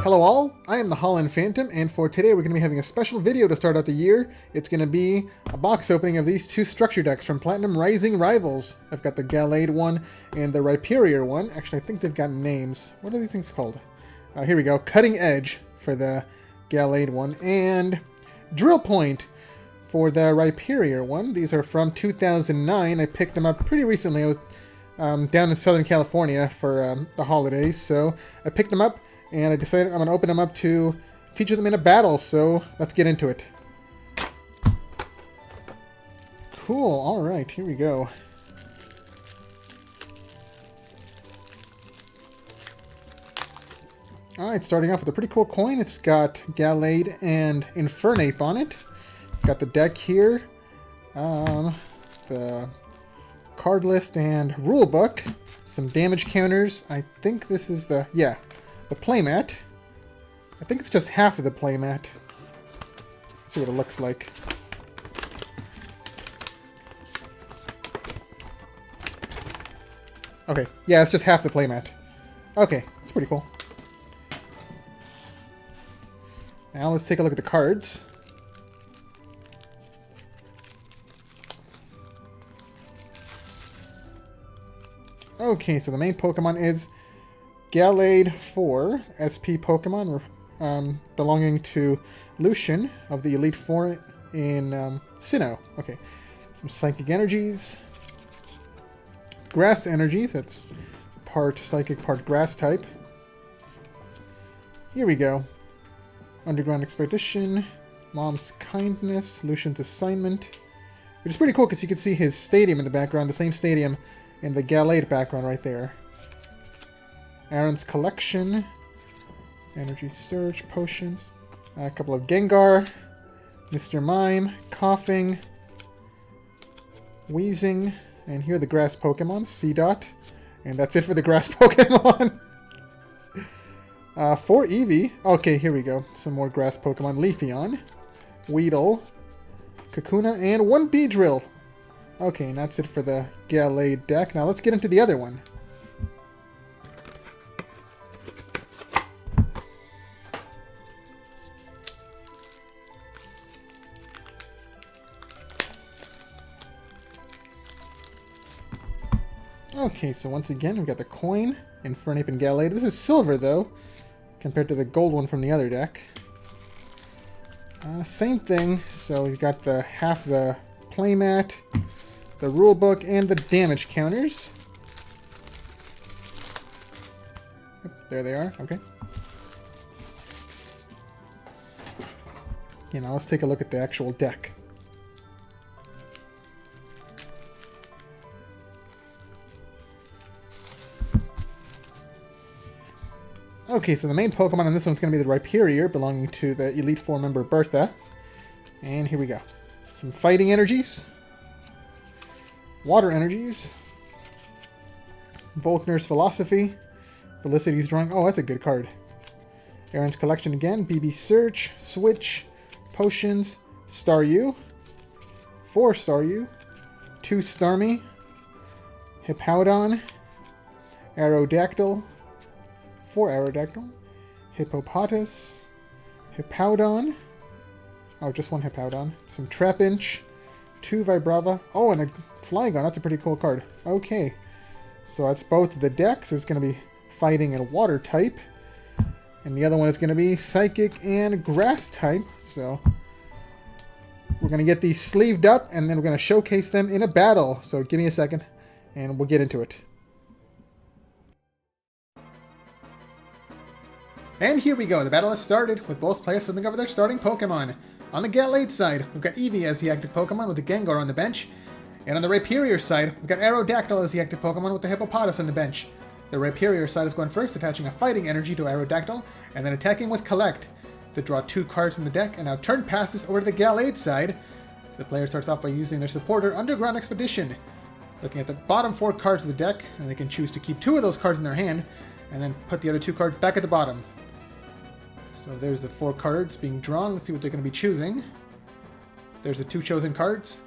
Hello all, I am the Holland Phantom, and for today we're going to be having a special video to start out the year. It's going to be a box opening of these two structure decks from Platinum Rising Rivals. I've got the Gallade one and the Rhyperior one. Actually, I think they've got names. What are these things called? Here we go. Cutting Edge for the Gallade one, and Drill Point for the Rhyperior one. These are from 2009. I picked them up pretty recently. I was down in Southern California for the holidays, so I picked them up. And I decided I'm going to open them up to feature them in a battle, so let's get into it. Cool, alright, here we go. Alright, starting off with a pretty cool coin. It's got Gallade and Infernape on it. Got the deck here, the card list and rule book, some damage counters. I think this is the playmat. I think it's just half of the playmat. Let's see what it looks like. Okay, yeah, it's just half the playmat. Okay, it's pretty cool. Now let's take a look at the cards. Okay, so the main Pokemon is Gallade 4, SP Pokemon, belonging to Lucian of the Elite Four in Sinnoh. Okay, some Psychic Energies. Grass Energies, that's part Psychic, part Grass type. Here we go. Underground Expedition, Mom's Kindness, Lucian's Assignment. Which is pretty cool because you can see his stadium in the background, the same stadium in the Gallade background right there. Aaron's Collection, Energy Surge, Potions, a couple of Gengar, Mr. Mime, Coughing, Wheezing, and here are the Grass Pokemon, Seedot, and that's it for the Grass Pokemon. For Eevee, okay, here we go, some more Grass Pokemon, Leafeon, Weedle, Kakuna, and one Beedrill. Okay, and that's it for the Gallade deck. Now let's get into the other one. Okay, so once again, we've got the coin, Infernape and Gallade. This is silver, though, compared to the gold one from the other deck. Same thing, so we've got the half the playmat, the rulebook, and the damage counters. Yep, there they are, okay. Okay, now let's take a look at the actual deck. Okay, so the main Pokemon on this one's going to be the Rhyperior, belonging to the Elite Four member Bertha. And here we go. Some Fighting Energies. Water Energies. Volkner's Philosophy. Felicity's Drawing. Oh, that's a good card. Aaron's Collection again. BB Search. Switch. Potions. Staryu. 4 Staryu. 2 Starmie. Hippowdon. Aerodactyl. 4 Aerodactyl, Hippopotas, Hippowdon, oh, just one Hippowdon, some Trapinch, 2 Vibrava, oh, and a Flygon, that's a pretty cool card. Okay, so that's both the decks, it's going to be Fighting and Water type, and the other one is going to be Psychic and Grass type, so we're going to get these sleeved up, and then we're going to showcase them in a battle, so give me a second, and we'll get into it. And here we go, the battle has started, with both players flipping over their starting Pokemon. On the Gallade side, we've got Eevee as the active Pokemon with the Gengar on the bench. And on the Rhyperior side, we've got Aerodactyl as the active Pokemon with the Hippopotas on the bench. The Rhyperior side is going first, attaching a Fighting Energy to Aerodactyl, and then attacking with Collect to draw 2 cards from the deck, and now turn passes over to the Gallade side. The player starts off by using their supporter, Underground Expedition. Looking at the bottom 4 cards of the deck, and they can choose to keep 2 of those cards in their hand, and then put the other 2 cards back at the bottom. So there's the 4 cards being drawn. Let's see what they're going to be choosing. There's the 2 chosen cards.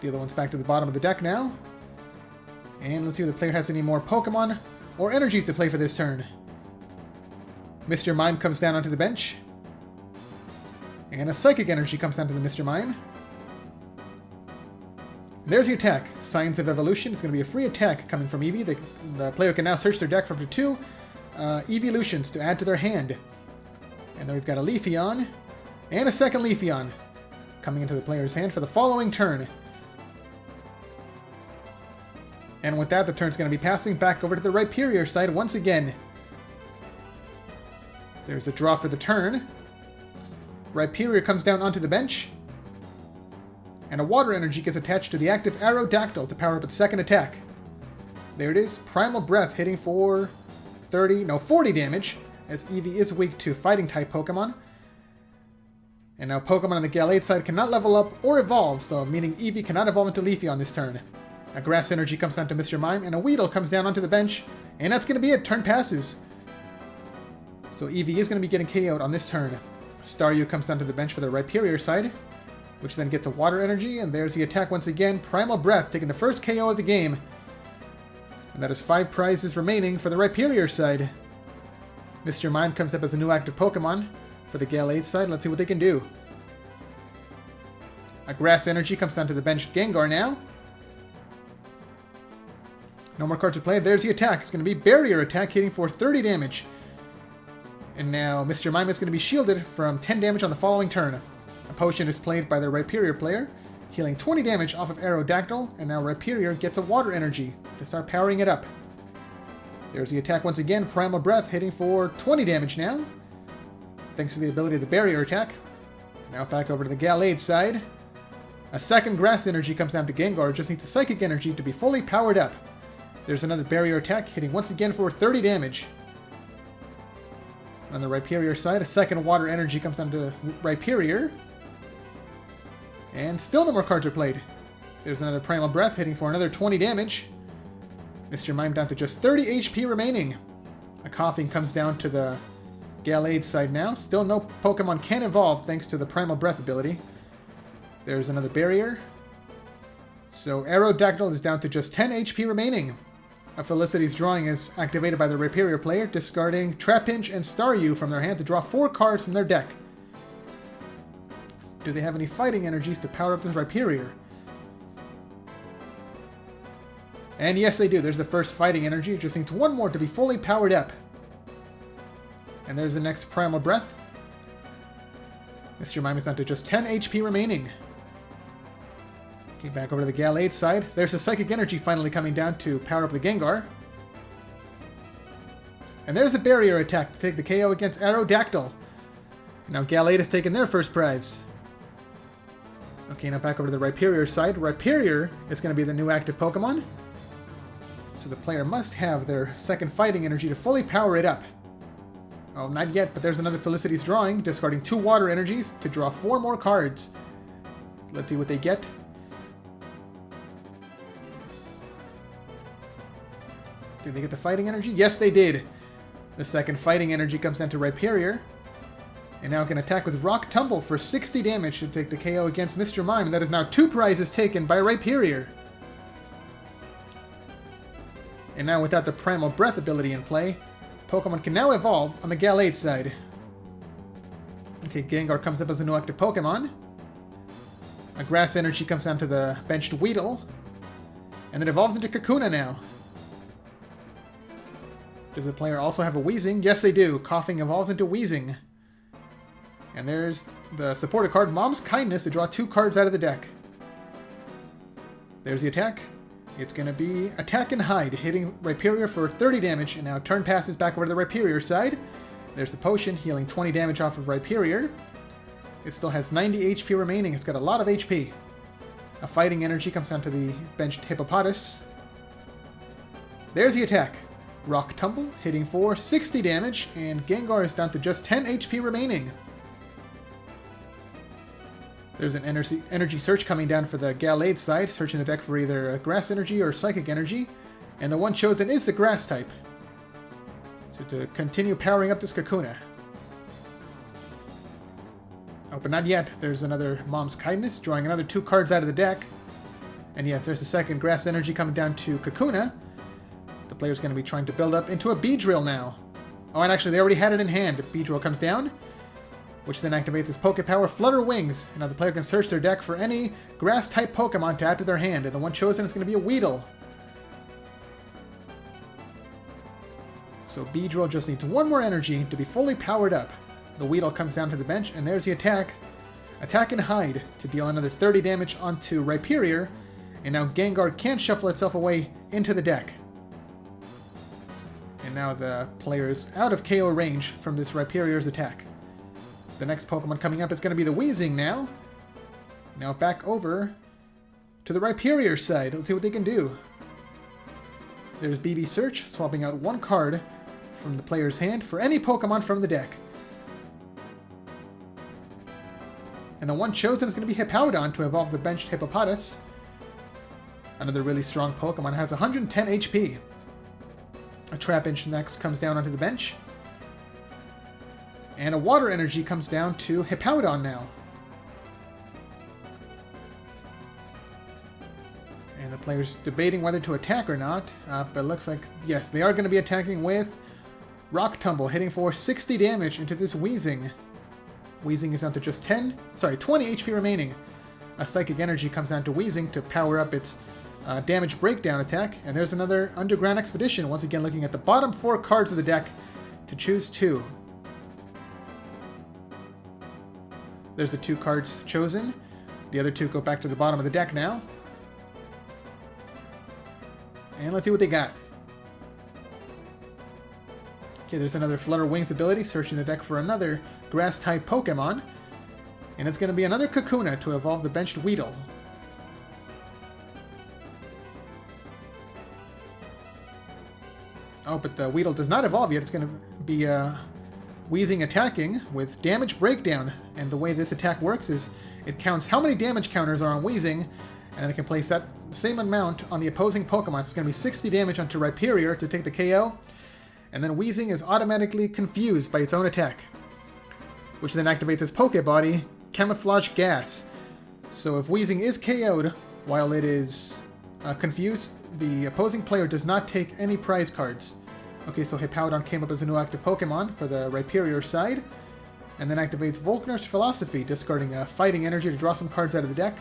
The other one's back to the bottom of the deck now. And let's see if the player has any more Pokemon or energies to play for this turn. Mr. Mime comes down onto the bench. And a Psychic Energy comes down to the Mr. Mime. There's the attack. Signs of Evolution. It's going to be a free attack coming from Eevee. The player can now search their deck for up to 2 Eeveelutions to add to their hand. And then we've got a Leafeon. And a second Leafeon coming into the player's hand for the following turn. And with that, the turn's going to be passing back over to the Rhyperior side once again. There's a draw for the turn. Rhyperior comes down onto the bench. And a Water Energy gets attached to the active Aerodactyl to power up its second attack. There it is. Primal Breath hitting for 40 damage, as Eevee is weak to Fighting-type Pokemon. And now Pokemon on the Gallade side cannot level up or evolve, so meaning Eevee cannot evolve into Leafeon on this turn. A Grass Energy comes down to Mr. Mime, and a Weedle comes down onto the bench, and that's going to be it. Turn passes. So Eevee is going to be getting KO'd on this turn. Staryu comes down to the bench for the Rhyperior side, which then gets a Water Energy, and there's the attack once again. Primal Breath taking the first KO of the game. And that is 5 prizes remaining for the Rhyperior side. Mr. Mime comes up as a new active Pokemon for the Gallade side. Let's see what they can do. A Grass Energy comes down to the bench Gengar now. No more cards to play. There's the attack. It's going to be Barrier Attack hitting for 30 damage. And now Mr. Mime is going to be shielded from 10 damage on the following turn. A potion is played by the Rhyperior player, healing 20 damage off of Aerodactyl, and now Rhyperior gets a Water Energy to start powering it up. There's the attack once again, Primal Breath hitting for 20 damage now, thanks to the ability of the Barrier Attack. Now back over to the Gallade side. A second Grass Energy comes down to Gengar, just needs a Psychic Energy to be fully powered up. There's another Barrier Attack hitting once again for 30 damage. On the Rhyperior side, a second Water Energy comes down to Rhyperior. And still no more cards are played. There's another Primal Breath hitting for another 20 damage. Mr. Mime down to just 30 HP remaining. A Coughing comes down to the Gallade side now. Still no Pokemon can evolve thanks to the Primal Breath ability. There's another Barrier. So Aerodactyl is down to just 10 HP remaining. A Felicity's Drawing is activated by the Rhyperior player, discarding Trapinch and Staryu from their hand to draw 4 cards from their deck. Do they have any fighting energies to power up this Rhyperior? And yes, they do. There's the first fighting energy. It just needs one more to be fully powered up. And there's the next Primal Breath. Mr. Mime is down to just 10 HP remaining. Okay, back over to the Gallade side. There's the Psychic Energy finally coming down to power up the Gengar. And there's a Barrier Attack to take the KO against Aerodactyl. Now Gallade has taken their first prize. Okay, now back over to the Rhyperior side. Rhyperior is going to be the new active Pokemon. So the player must have their second fighting energy to fully power it up. Oh, not yet, but there's another Felicity's Drawing, discarding 2 water energies to draw 4 more cards. Let's see what they get. Did they get the fighting energy? Yes, they did. The second fighting energy comes down to Rhyperior. And now it can attack with Rock Tumble for 60 damage to take the KO against Mr. Mime. And that is now 2 prizes taken by Rhyperior. And now without the Primal Breath ability in play, Pokemon can now evolve on the Gallade side. Okay, Gengar comes up as a new active Pokemon. A Grass Energy comes down to the benched Weedle. And it evolves into Kakuna now. Does the player also have a Wheezing? Yes, they do. Coughing evolves into Wheezing. And there's the supported card, Mom's Kindness, to draw 2 cards out of the deck. There's the attack. It's going to be Attack and Hide, hitting Rhyperior for 30 damage. And now turn passes back over to the Rhyperior side. There's the potion, healing 20 damage off of Rhyperior. It still has 90 HP remaining. It's got a lot of HP. A fighting energy comes down to the benched Hippopotas. There's the attack. Rock Tumble, hitting for 60 damage, and Gengar is down to just 10 HP remaining. There's an energy search coming down for the Gallade side, searching the deck for either a Grass Energy or Psychic Energy, and the one chosen is the Grass type. So to continue powering up this Kakuna. Oh, but not yet. There's another Mom's Kindness, drawing another 2 cards out of the deck. And yes, there's the second Grass Energy coming down to Kakuna. The player's going to be trying to build up into a Beedrill now. Oh, and actually, they already had it in hand. Beedrill comes down, which then activates his Poke Power, Flutter Wings. And now the player can search their deck for any Grass-type Pokemon to add to their hand, and the one chosen is going to be a Weedle. So Beedrill just needs one more energy to be fully powered up. The Weedle comes down to the bench, and there's the attack. Attack and Hide to deal another 30 damage onto Rhyperior, and now Gengar can shuffle itself away into the deck. And now the player is out of KO range from this Rhyperior's attack. The next Pokemon coming up is going to be the Weezing now. Now back over to the Rhyperior side. Let's see what they can do. There's BB Search, swapping out one card from the player's hand for any Pokemon from the deck. And the one chosen is going to be Hippowdon to evolve the benched Hippopotas. Another really strong Pokemon, has 110 HP. A Trapinch next comes down onto the bench. And a Water Energy comes down to Hippowdon now. And the player's debating whether to attack or not. But it looks like, yes, they are going to be attacking with Rock Tumble, hitting for 60 damage into this Weezing. Weezing is down to just 20 HP remaining. A Psychic Energy comes down to Weezing to power up its damage breakdown attack. And there's another Underground Expedition, once again looking at the bottom 4 cards of the deck to choose 2. There's the 2 cards chosen. The other 2 go back to the bottom of the deck now. And let's see what they got. Okay, there's another Flutter Wings ability, searching the deck for another Grass-type Pokemon. And it's going to be another Kakuna to evolve the benched Weedle. Oh, but the Weedle does not evolve yet. It's going to be Weezing attacking with Damage Breakdown. And the way this attack works is it counts how many damage counters are on Weezing, and it can place that same amount on the opposing Pokemon. So it's going to be 60 damage onto Rhyperior to take the KO. And then Weezing is automatically confused by its own attack, which then activates its Poke Body, Camouflage Gas. So if Weezing is KO'd while it is confused, the opposing player does not take any prize cards. Okay, so Hippowdon came up as a new active Pokemon for the Rhyperior side, and then activates Volkner's Philosophy, discarding a Fighting Energy to draw some cards out of the deck.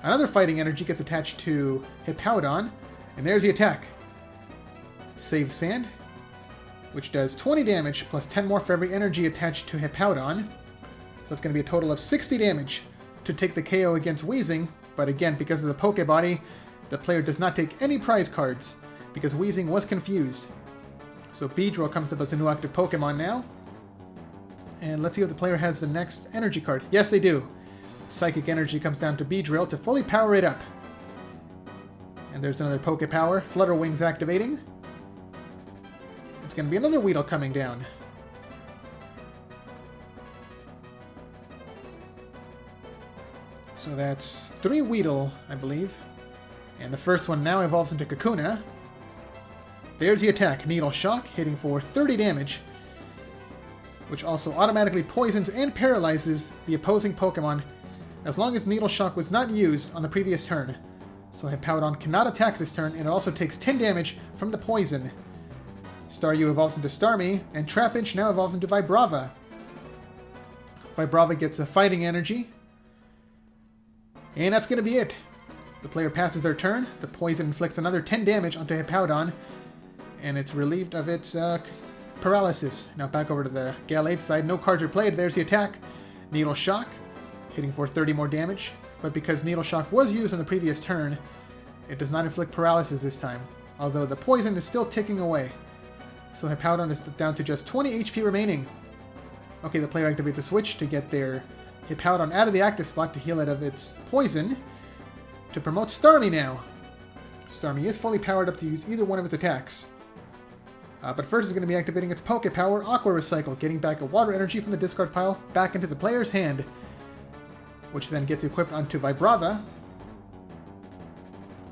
Another Fighting Energy gets attached to Hippowdon, and there's the attack. Save Sand, which does 20 damage, plus 10 more for every energy attached to Hippowdon. So it's going to be a total of 60 damage to take the KO against Weezing, but again, because of the Poke Body, the player does not take any prize cards, because Weezing was confused. So Beedrill comes up as a new active Pokemon now. And let's see if the player has the next energy card. Yes, they do. Psychic Energy comes down to Beedrill to fully power it up. And there's another Poke Power, Flutter Wings activating. It's going to be another Weedle coming down. So that's 3 Weedle, I believe. And the first one now evolves into Kakuna. There's the attack, Needle Shock, hitting for 30 damage, which also automatically poisons and paralyzes the opposing Pokemon as long as Needle Shock was not used on the previous turn. So Hippowdon cannot attack this turn, and it also takes 10 damage from the poison. Staryu evolves into Starmie, and Trapinch now evolves into Vibrava. Vibrava gets a Fighting Energy, and that's going to be it. The player passes their turn, the poison inflicts another 10 damage onto Hippowdon, and it's relieved of its paralysis. Now back over to the Gallade side, no cards are played, there's the attack. Needle Shock, hitting for 30 more damage, but because Needle Shock was used on the previous turn, it does not inflict paralysis this time, although the poison is still ticking away. So Hippowdon is down to just 20 HP remaining. Okay, the player activates a switch to get their Hippowdon out of the active spot to heal it of its poison, to promote Starmie now. Starmie is fully powered up to use either one of its attacks. But first is going to be activating its Poke Power, Aqua Recycle, getting back a Water Energy from the discard pile back into the player's hand, which then gets equipped onto Vibrava.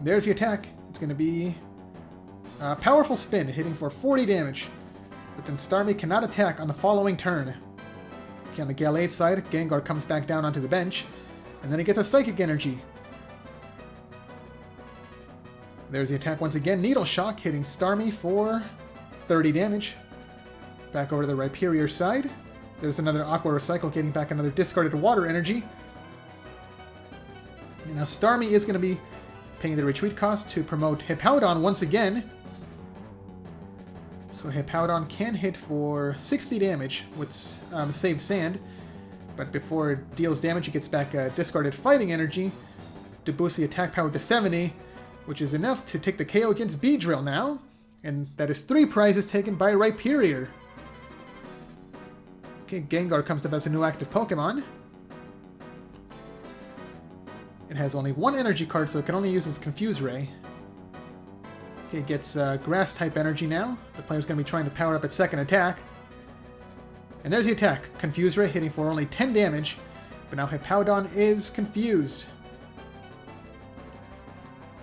There's the attack. It's going to be a Powerful Spin, hitting for 40 damage, but then Starmie cannot attack on the following turn. Okay, on the Gallade side, Gengar comes back down onto the bench, and then he gets a Psychic Energy. There's the attack once again, Needle Shock, hitting Starmie for 30 damage. Back over to the Rhyperior side. There's another Aqua Recycle, getting back another discarded water energy. And now Starmie is going to be paying the retreat cost to promote Hippowdon once again. So Hippowdon can hit for 60 damage with Save Sand. But before it deals damage, it gets back discarded fighting energy to boost the attack power to 70, which is enough to take the KO against Beedrill now. And that is 3 prizes taken by Rhyperior. Okay, Gengar comes up as a new active Pokemon. It has only 1 energy card, so it can only use its Confuse Ray. Okay, it gets Grass-type energy now. The player's going to be trying to power up its second attack. And there's the attack. Confuse Ray hitting for only 10 damage. But now Hippowdon is confused.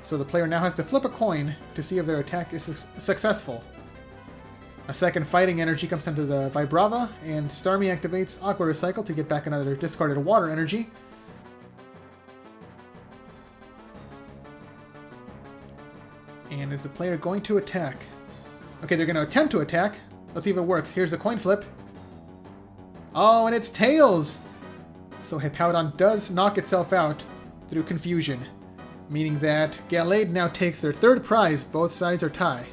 So the player now has to flip a coin to see if their attack is successful. A second fighting energy comes into the Vibrava, and Starmie activates Aqua Recycle to get back another discarded water energy. And is the player going to attack? Okay, they're going to attempt to attack. Let's see if it works. Here's a coin flip. Oh, and it's Tails! So Hippowdon does knock itself out through confusion, meaning that Gallade now takes their 3rd prize. Both sides are tie.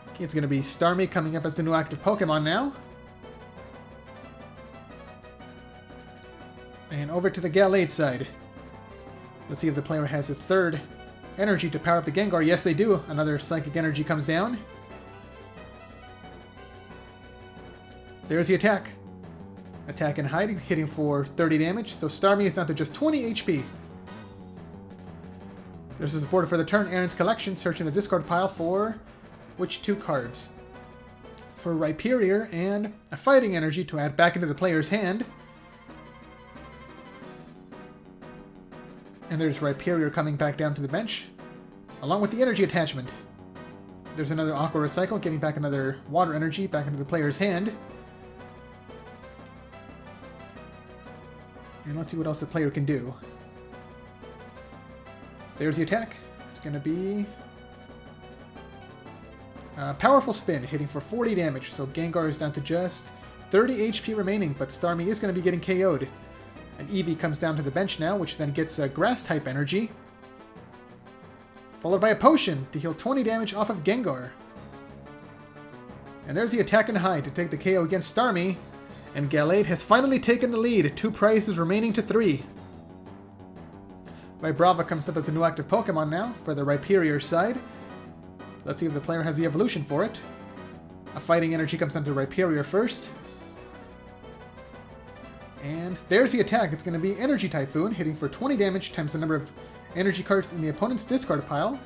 Okay, it's going to be Starmie coming up as the new active Pokemon now. And over to the Gallade side. Let's see if the player has a 3rd energy to power up the Gengar. Yes, they do. Another Psychic Energy comes down. There's the attack. Attack and hide, hitting for 30 damage. So Starmie is down to just 20 HP. There's the support for the turn. Aaron's collection, searching the discard pile for which 2 cards? For Rhyperior and a fighting energy to add back into the player's hand. And there's Rhyperior coming back down to the bench, along with the energy attachment. There's another Aqua Recycle, getting back another water energy back into the player's hand. And let's see what else the player can do. There's the attack. It's going to be Powerful Spin, hitting for 40 damage. So Gengar is down to just 30 HP remaining, but Starmie is going to be getting KO'd. And Eevee comes down to the bench now, which then gets a Grass-type energy, followed by a Potion to heal 20 damage off of Gengar. And there's the attack and hide to take the KO against Starmie. And Gallade has finally taken the lead, 2 prizes remaining to 3. Vibrava comes up as a new active Pokemon now for the Rhyperior side. Let's see if the player has the evolution for it. A fighting energy comes down to Rhyperior first. And there's the attack. It's going to be Energy Typhoon, hitting for 20 damage times the number of energy cards in the opponent's discard pile.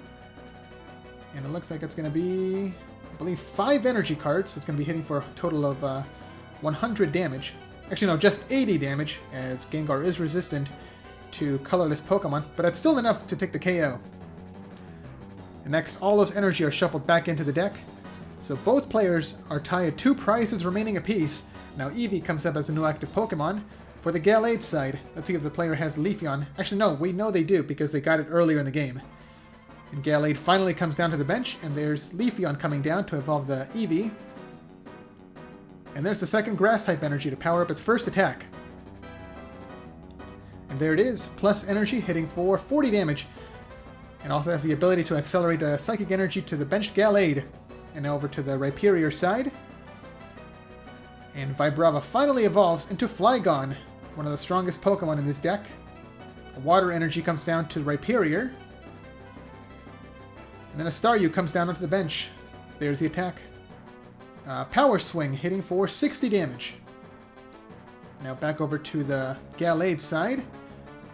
And it looks like it's going to be, I believe, 5 energy cards. So it's going to be hitting for a total of 100 damage. Actually, no, just 80 damage, as Gengar is resistant to colorless Pokemon, but that's still enough to take the KO. And next, all those energy are shuffled back into the deck. So both players are tied at 2 prizes remaining apiece. Now Eevee comes up as a new active Pokemon for the Gallade side. Let's see if the player has Leafeon. Actually, no, we know they do because they got it earlier in the game. And Gallade finally comes down to the bench, and there's Leafeon coming down to evolve the Eevee. And there's the second Grass-type energy to power up its first attack. And there it is, plus energy, hitting for 40 damage. And also has the ability to accelerate a Psychic Energy to the benched Gallade. And now over to the Rhyperior side. And Vibrava finally evolves into Flygon, one of the strongest Pokemon in this deck. A Water Energy comes down to Rhyperior. And then a Staryu comes down onto the bench. There's the attack. Power Swing, hitting for 60 damage. Now back over to the Gallade side.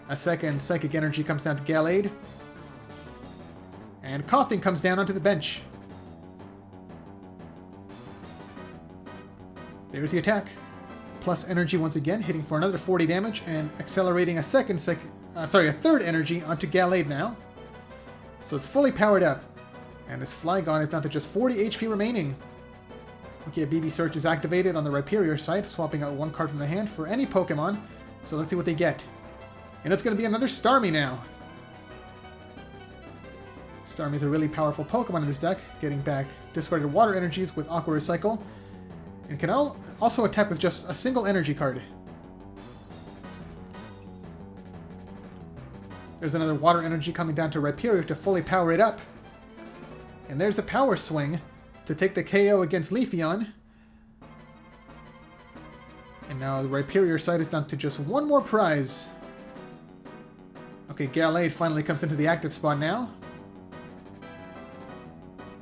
A second Psychic Energy comes down to Gallade. And Coughing comes down onto the bench. There's the attack. Plus energy once again, hitting for another 40 damage and accelerating a third energy onto Gallade now. So it's fully powered up. And this Flygon is down to just 40 HP remaining. Okay, a BB Search is activated on the Rhyperior side, swapping out 1 card from the hand for any Pokemon. So let's see what they get. And it's going to be another Starmie now. Starmie's a really powerful Pokemon in this deck, getting back discarded water energies with Aqua Recycle, and can also attack with just a single energy card. There's another water energy coming down to Rhyperior to fully power it up. And there's a power swing to take the KO against Leafeon. And now the Rhyperior side is down to just one more prize. Okay, Gallade finally comes into the active spot now.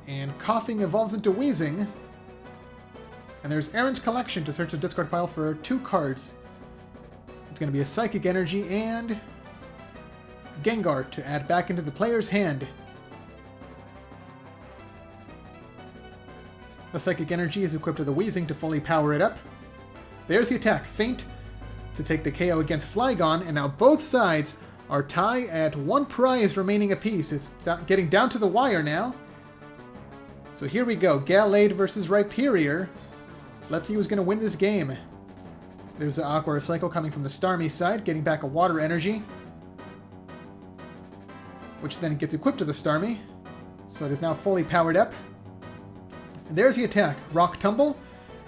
And Coughing evolves into Wheezing. And there's Aaron's Collection to search the discard pile for 2 cards. It's going to be a Psychic Energy and Gengar to add back into the player's hand. The Psychic Energy is equipped to the Wheezing to fully power it up. There's the attack, Feint, to take the KO against Flygon, and now both sides are tied at 1 prize remaining apiece. It's getting down to the wire now. So here we go, Gallade versus Rhyperior. Let's see who's going to win this game. There's the Aqua Recycle coming from the Starmie side, getting back a Water Energy, which then gets equipped to the Starmie, so it is now fully powered up. And there's the attack, Rock Tumble,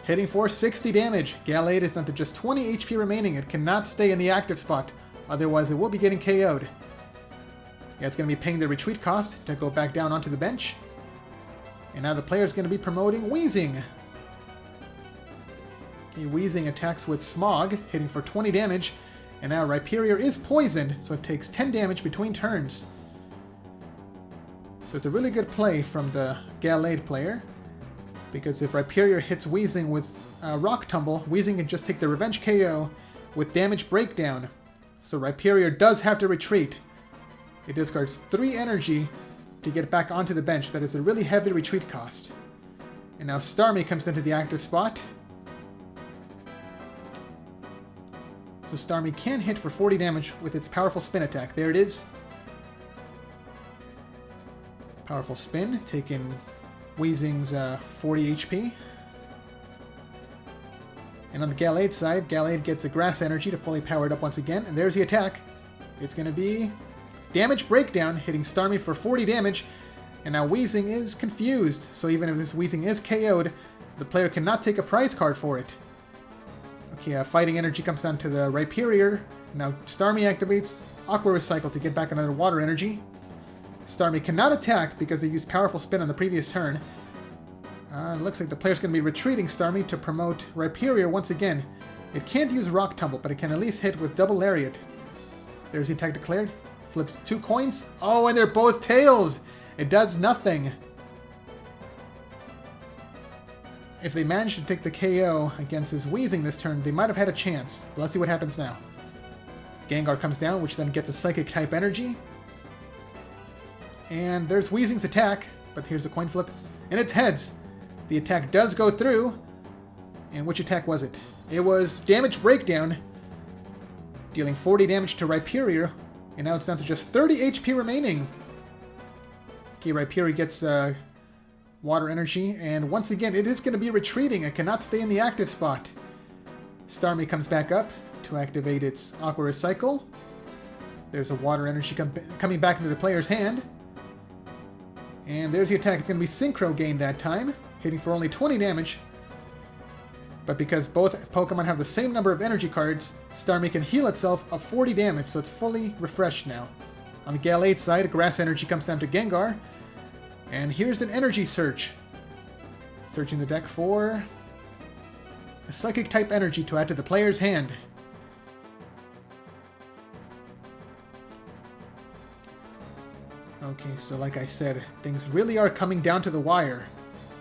hitting for 60 damage. Gallade is down to just 20 HP remaining. It cannot stay in the active spot, otherwise it will be getting KO'd. Yeah, it's going to be paying the retreat cost to go back down onto the bench. And now the player is going to be promoting Wheezing. Okay, Wheezing attacks with Smog, hitting for 20 damage. And now Rhyperior is poisoned, so it takes 10 damage between turns. So it's a really good play from the Gallade player, because if Rhyperior hits Wheezing with Rock Tumble, Wheezing can just take the Revenge KO with Damage Breakdown. So Rhyperior does have to retreat. It discards 3 energy to get back onto the bench. That is a really heavy retreat cost. And now Starmie comes into the active spot. So Starmie can hit for 40 damage with its powerful spin attack. There it is. Powerful spin, taking Wheezing's 40 HP. And on the Gallade side, Gallade gets a Grass Energy to fully power it up once again. And there's the attack. It's going to be Damage Breakdown, hitting Starmie for 40 damage. And now Wheezing is confused. So even if this Wheezing is KO'd, the player cannot take a prize card for it. Okay, Fighting Energy comes down to the Rhyperior. Now Starmie activates Aqua Recycle to get back another Water Energy. Starmie cannot attack because they used Powerful Spin on the previous turn. It looks like the player's going to be retreating Starmie to promote Rhyperior once again. It can't use Rock Tumble, but it can at least hit with Double Lariat. There's the attack declared. Flips 2 coins. Oh, and they're both tails! It does nothing. If they managed to take the KO against his Wheezing this turn, they might have had a chance. But let's see what happens now. Gengar comes down, which then gets a Psychic-type energy. And there's Wheezing's attack, but here's a coin flip. And it's heads. The attack does go through. And which attack was it? It was Damage Breakdown, dealing 40 damage to Rhyperior. And now it's down to just 30 HP remaining. Okay, Rhyperior gets Water Energy. And once again, it is going to be retreating. It cannot stay in the active spot. Starmie comes back up to activate its Aqua Recycle. There's a Water Energy coming back into the player's hand. And there's the attack. It's going to be Synchro Gain that time, hitting for only 20 damage. But because both Pokemon have the same number of energy cards, Starmie can heal itself of 40 damage, so it's fully refreshed now. On the Gallade side, Grass Energy comes down to Gengar. And here's an Energy Search. Searching the deck for a Psychic-type energy to add to the player's hand. Okay, so like I said, things really are coming down to the wire.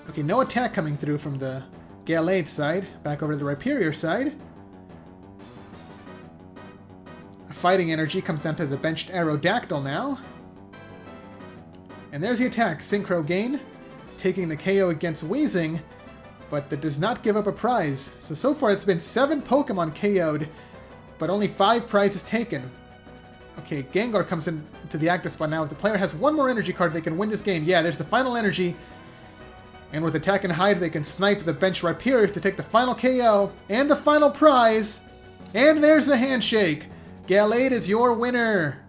Okay, no attack coming through from the Gallade side. Back over to the Rhyperior side. Fighting Energy comes down to the benched Aerodactyl now. And there's the attack, Synchro Gain, taking the KO against Wheezing, but that does not give up a prize. So far it's been 7 Pokemon KO'd, but only 5 prizes taken. Okay, Gengar comes into the active spot now. If the player has 1 more energy card, they can win this game. Yeah, there's the final energy. And with Attack and Hide, they can snipe the bench Rhyperior to take the final KO and the final prize. And there's the handshake. Gallade is your winner.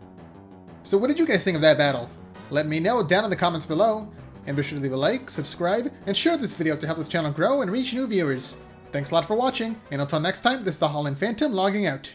So what did you guys think of that battle? Let me know down in the comments below. And be sure to leave a like, subscribe, and share this video to help this channel grow and reach new viewers. Thanks a lot for watching, and until next time, this is the Holland Phantom logging out.